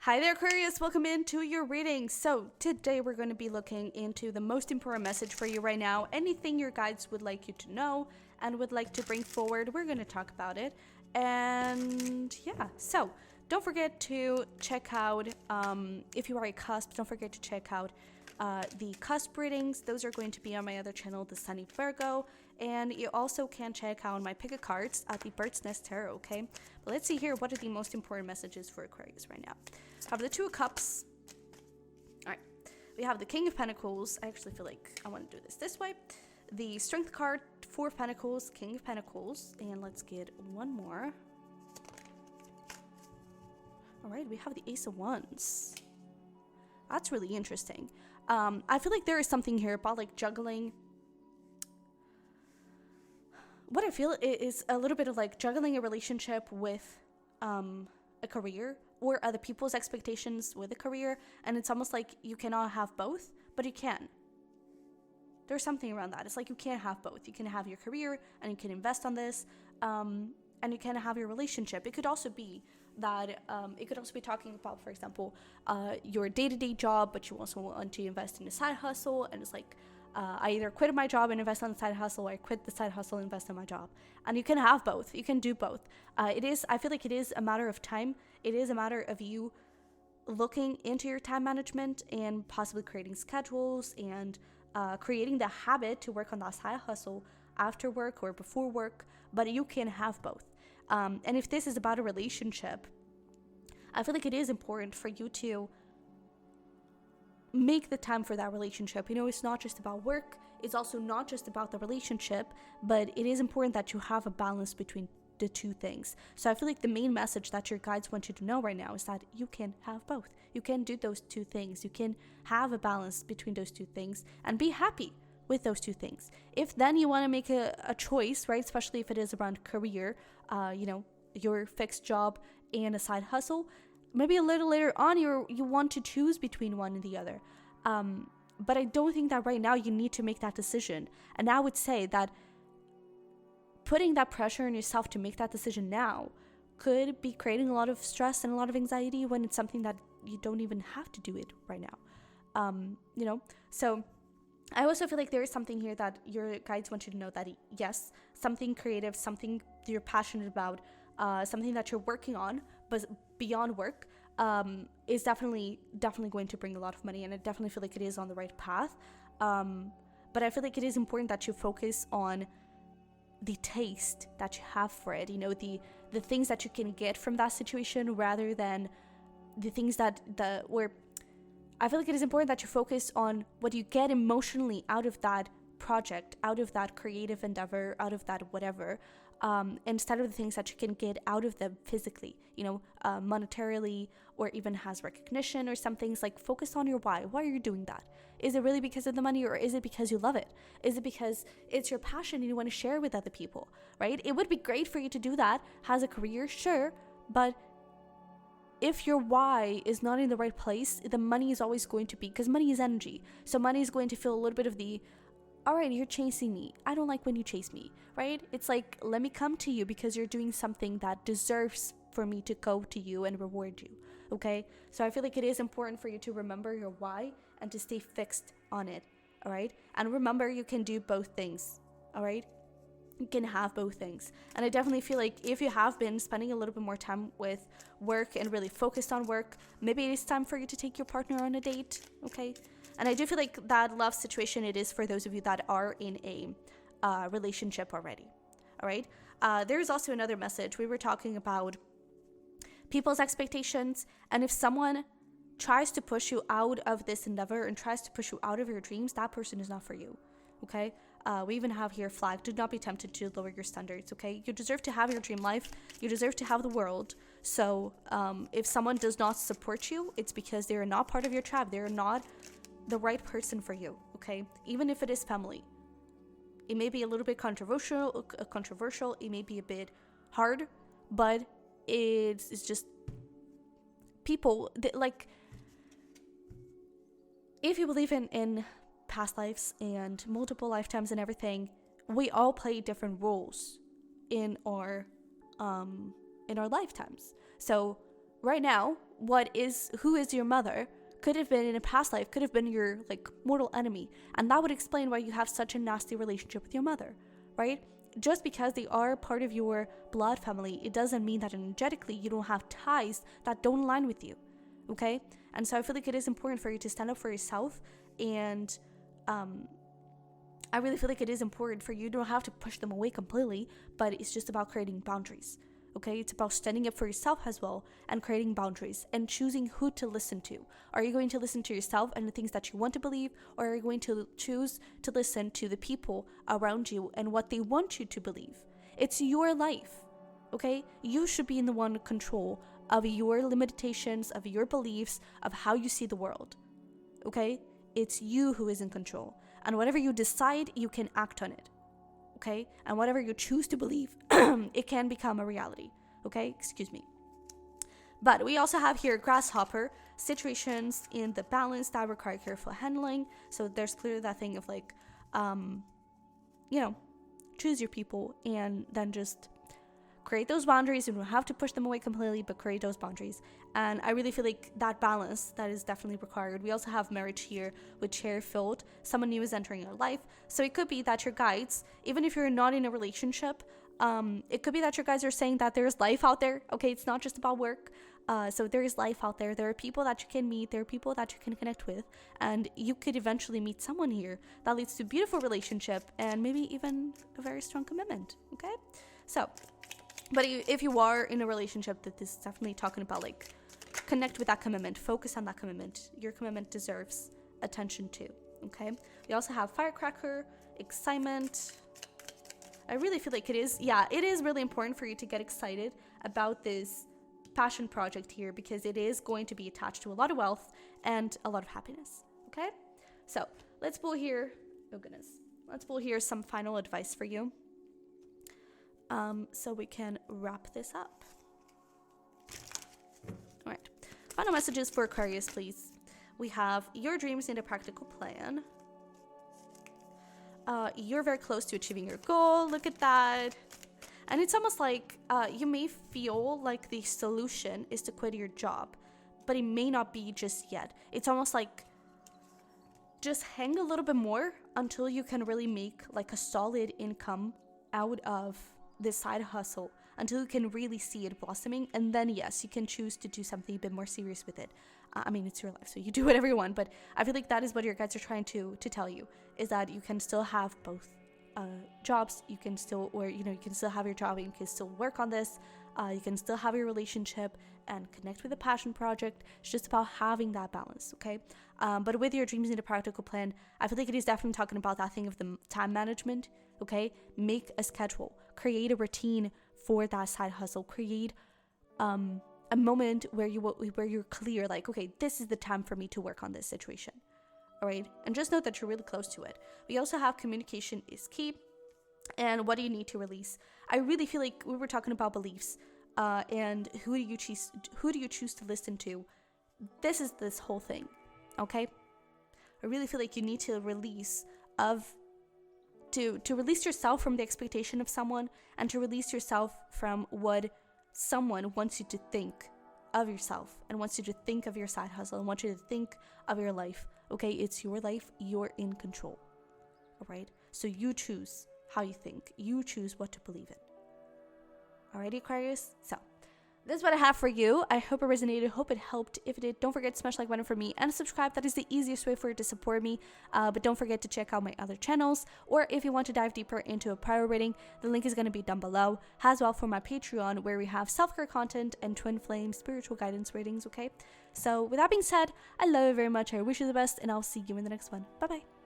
Hi there, Aquarius. Welcome into your reading. So today we're going to be looking into the most important message for you right now. Anything your guides would like you to know and would like to bring forward, we're going to talk about it. And yeah, so don't forget to check out, if you are a cusp, don't forget to check out the cusp readings. Those are going to be on my other channel, the Sunny Virgo. And you also can check out my pick a cards at the Bird's Nest Tarot, okay? But let's see here, what are the most important messages for Aquarius right now? I have the Two of Cups. All right. We have the King of Pentacles. I actually feel like I want to do this way. The Strength card, Four of Pentacles, King of Pentacles. And let's get one more. All right, we have the Ace of Wands. That's really interesting. I feel like there is something here about like juggling. What I feel is a little bit of like juggling a relationship with a career or other people's expectations with a career, and it's almost like you cannot have both, but you can. There's something around that. It's like you can't have both. You can have your career and you can invest on this, and you can have your relationship. It could also be that it could also be talking about, for example, your day-to-day job, but you also want to invest in a side hustle, and it's like I either quit my job and invest on the side hustle, or I quit the side hustle and invest in my job. And you can have both. You can do both. I feel like it is a matter of time. It is a matter of you looking into your time management and possibly creating schedules and creating the habit to work on that side hustle after work or before work. But you can have both. And if this is about a relationship, I feel like it is important for you to make the time for that relationship. You know, it's not just about work. It's also not just about the relationship, but it is important that you have a balance between the two things. So I feel like the main message that your guides want you to know right now is that you can have both. You can do those two things. You can have a balance between those two things and be happy with those two things. If then you want to make a choice, right, especially if it is around career, your fixed job and a side hustle, maybe a little later on you want to choose between one and the other. But I don't think that right now you need to make that decision. And I would say that putting that pressure on yourself to make that decision now could be creating a lot of stress and a lot of anxiety when it's something that you don't even have to do it right now. So I also feel like there is something here that your guides want you to know that yes, something creative, something you're passionate about, something that you're working on, but beyond work, is definitely going to bring a lot of money, and I definitely feel like it is on the right path. But I feel like it is important that you focus on the taste that you have for it, the things that you can get from that situation, rather than the things where I feel like it is important that you focus on what you get emotionally out of that project, out of that creative endeavor, out of that whatever, instead of the things that you can get out of them physically, monetarily, or even has recognition or some things. Like, focus on your why. Why are you doing that? Is it really because of the money, or is it because you love it? Is it because it's your passion and you want to share with other people, right? It would be great for you to do that as a career, sure, but if your why is not in the right place, the money is always going to be, because money is energy. So money is going to feel a little bit of the, all right, you're chasing me. I don't like when you chase me, right? It's like, let me come to you because you're doing something that deserves for me to go to you and reward you, okay? So I feel like it is important for you to remember your why and to stay fixed on it, all right? And remember, you can do both things, all right? You can have both things. And I definitely feel like if you have been spending a little bit more time with work and really focused on work, maybe it is time for you to take your partner on a date, okay? And I do feel like that love situation, it is for those of you that are in a relationship already, all right? There's also another message. We were talking about people's expectations, and if someone tries to push you out of this endeavor and tries to push you out of your dreams, that person is not for you, okay? We even have here flag, do not be tempted to lower your standards, okay? You deserve to have your dream life. You deserve to have the world. So if someone does not support you, it's because they are not part of your tribe. They are not the right person for you, okay? Even if it is family. It may be a little bit controversial. It may be a bit hard, but it's just people, like, if you believe in past lives and multiple lifetimes and everything, we all play different roles in our lifetimes. So right now, who is your mother could have been in a past life, could have been your like mortal enemy. And that would explain why you have such a nasty relationship with your mother, right? Just because they are part of your blood family, it doesn't mean that energetically you don't have ties that don't align with you, okay? And so I feel like it is important for you to stand up for yourself. And I really feel like it is important for you. You don't have to push them away completely, but it's just about creating boundaries, okay? It's about standing up for yourself as well and creating boundaries and choosing who to listen to. Are you going to listen to yourself and the things that you want to believe, or are you going to choose to listen to the people around you and what they want you to believe? It's your life, okay? You should be in the one control of your limitations, of your beliefs, of how you see the world, okay? It's you who is in control. And whatever you decide, you can act on it, okay? And whatever you choose to believe, it can become a reality, okay? Excuse me. But we also have here grasshopper, situations in the balance that require careful handling. So there's clearly that thing of like, choose your people and then just create those boundaries. You don't have to push them away completely, but create those boundaries. And I really feel like that balance, that is definitely required. We also have marriage here with chair filled. Someone new is entering your life. So it could be that your guides, even if you're not in a relationship, it could be that your guides are saying that there's life out there. Okay, it's not just about work. So there is life out there. There are people that you can meet. There are people that you can connect with. And you could eventually meet someone here that leads to a beautiful relationship and maybe even a very strong commitment. Okay? So, but if you are in a relationship, that this is definitely talking about like connect with that commitment. Focus on that commitment. Your commitment deserves attention too. Okay? We also have firecracker, excitement. I really feel like it is really important for you to get excited about this passion project here, because it is going to be attached to a lot of wealth and a lot of happiness. Okay, so let's pull here. Oh goodness, let's pull here some final advice for you, so we can wrap this up. All right, final messages for Aquarius, please. We have your dreams need a practical plan. You're very close to achieving your goal. Look at that. And it's almost like you may feel like the solution is to quit your job, but it may not be just yet. It's almost like just hang a little bit more until you can really make like a solid income out of this side hustle, until you can really see it blossoming. And then yes, you can choose to do something a bit more serious with it. I mean, it's your life, so you do whatever you want, but I feel like that is what your guides are trying to tell you, is that you can still have both jobs. You can still, or you can still have your job and you can still work on this. You can still have your relationship and connect with a passion project. It's just about having that balance, okay? But with your dreams need a practical plan, I feel like it is definitely talking about that thing of the time management, okay? Make a schedule, create a routine for that side hustle, create a moment where you're clear, like, okay, this is the time for me to work on this situation. All right, and just know that you're really close to it. We also have communication is key, and what do you need to release? I really feel like we were talking about beliefs, and who do you choose to listen to? This is this whole thing, okay? I really feel like you need to release to release yourself from the expectation of someone, and to release yourself from what someone wants you to think of yourself, and wants you to think of your side hustle, and wants you to think of your life. Okay, it's your life, you're in control. All right, so you choose how you think, you choose what to believe in. Alrighty, Aquarius, so this is what I have for you. I hope it resonated, hope it helped. If it did, don't forget to smash like button for me and subscribe. That is the easiest way for you to support me. But don't forget to check out my other channels, or if you want to dive deeper into a prior reading, the link is going to be down below, as well for my Patreon, where we have self-care content and twin flame spiritual guidance readings. Okay, so with that being said, I love you very much. I wish you the best, and I'll see you in the next one. Bye bye.